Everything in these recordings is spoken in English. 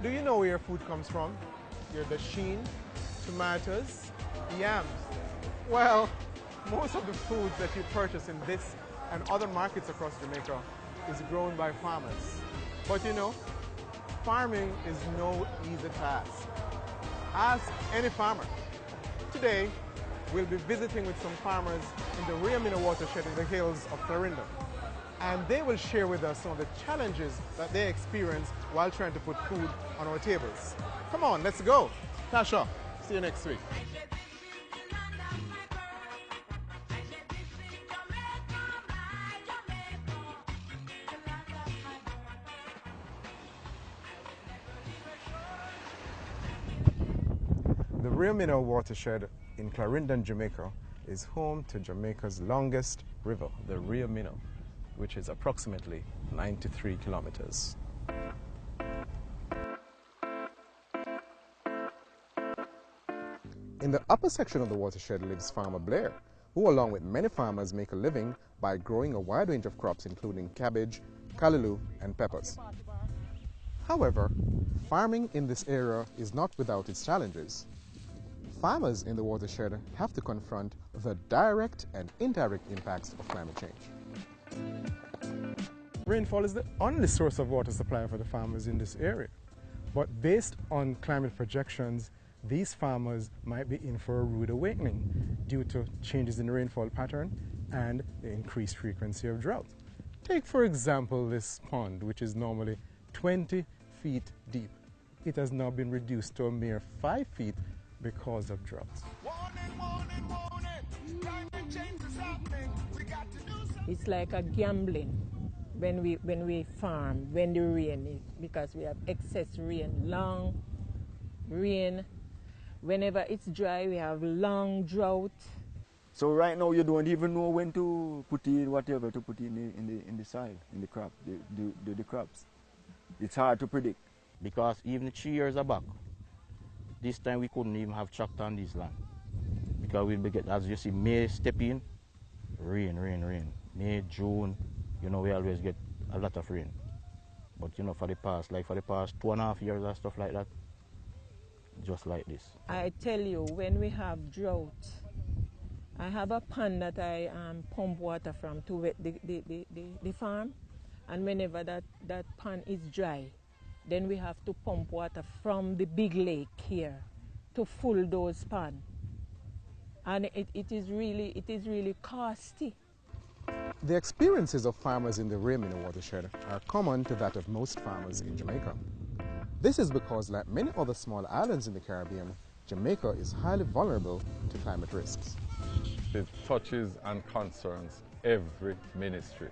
Do you know where your food comes from? Your dasheen, tomatoes, yams. Well, most of the foods that you purchase in this and other markets across Jamaica is grown by farmers. But you know, farming is no easy task. Ask any farmer. Today, we'll be visiting with some farmers in the Rio Mino watershed in the hills of Clarendon. And they will share with us some of the challenges that they experience while trying to put food on our tables. Come on, let's go. Tasha, see you next week. The Rio Mino watershed in Clarendon, Jamaica is home to Jamaica's longest river, the Rio Mino, which is approximately 93 kilometers. In the upper section of the watershed lives Farmer Blair, who along with many farmers make a living by growing a wide range of crops including cabbage, callaloo and peppers. However, farming in this area is not without its challenges. Farmers in the watershed have to confront the direct and indirect impacts of climate change. Rainfall is the only source of water supply for the farmers in this area. But based on climate projections, these farmers might be in for a rude awakening due to changes in the rainfall pattern and the increased frequency of drought. Take, for example, this pond, which is normally 20 feet deep. It has now been reduced to a mere 5 feet because of droughts. It's like a gambling when we farm, when the rain is, because we have excess rain, long rain. Whenever it's dry, we have long drought. So right now you don't even know when to put in whatever to put in the soil, in the crop, the crops. It's hard to predict. Because even 3 years back, this time we couldn't even have tractor on this land. Because we'll get, as you see, May step in, rain, rain, rain. May, June, you know, we always get a lot of rain. But you know, for the past 2.5 years or stuff like that, just like this. I tell you, when we have drought, I have a pond that I pump water from to wet the farm. And whenever that pond is dry, then we have to pump water from the big lake here to fill those ponds. And it is really costly. The experiences of farmers in the Rio Mino watershed are common to that of most farmers in Jamaica. This is because, like many other small islands in the Caribbean, Jamaica is highly vulnerable to climate risks. It touches and concerns every ministry.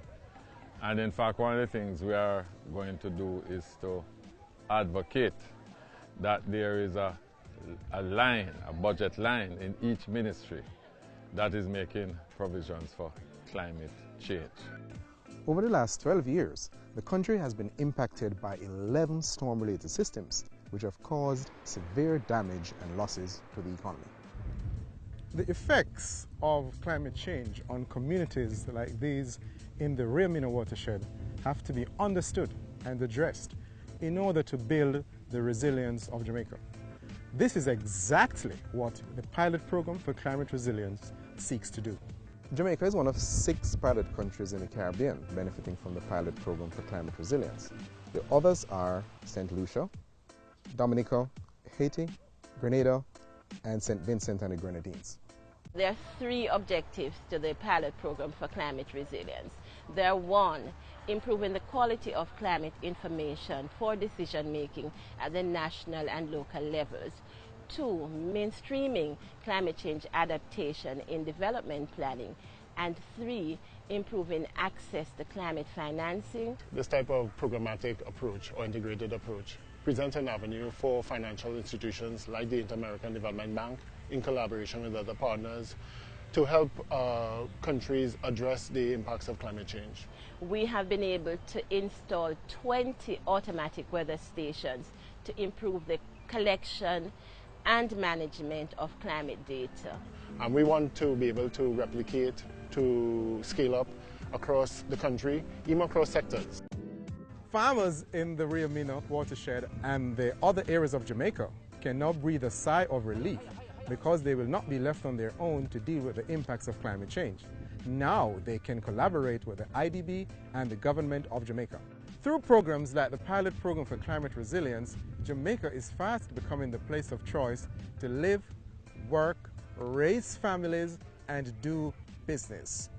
And in fact, one of the things we are going to do is to advocate that there is a budget line in each ministry that is making provisions for climate change. Over the last 12 years, the country has been impacted by 11 storm-related systems, which have caused severe damage and losses to the economy. The effects of climate change on communities like these in the Rio Mino watershed have to be understood and addressed in order to build the resilience of Jamaica. This is exactly what the pilot program for climate resilience seeks to do. Jamaica is one of 6 pilot countries in the Caribbean benefiting from the pilot program for climate resilience. The others are St. Lucia, Dominica, Haiti, Grenada, and St. Vincent and the Grenadines. There are 3 objectives to the pilot program for climate resilience. There are 1, improving the quality of climate information for decision making at the national and local levels. 2, mainstreaming climate change adaptation in development planning. And 3, improving access to climate financing. This type of programmatic approach or integrated approach presents an avenue for financial institutions like the Inter-American Development Bank in collaboration with other partners to help countries address the impacts of climate change. We have been able to install 20 automatic weather stations to improve the collection and management of climate data. And we want to be able to replicate, to scale up across the country, even across sectors. Farmers in the Rio Mino watershed and the other areas of Jamaica can now breathe a sigh of relief because they will not be left on their own to deal with the impacts of climate change. Now they can collaborate with the IDB and the government of Jamaica. Through programs like the Pilot Program for Climate Resilience, Jamaica is fast becoming the place of choice to live, work, raise families, and do business.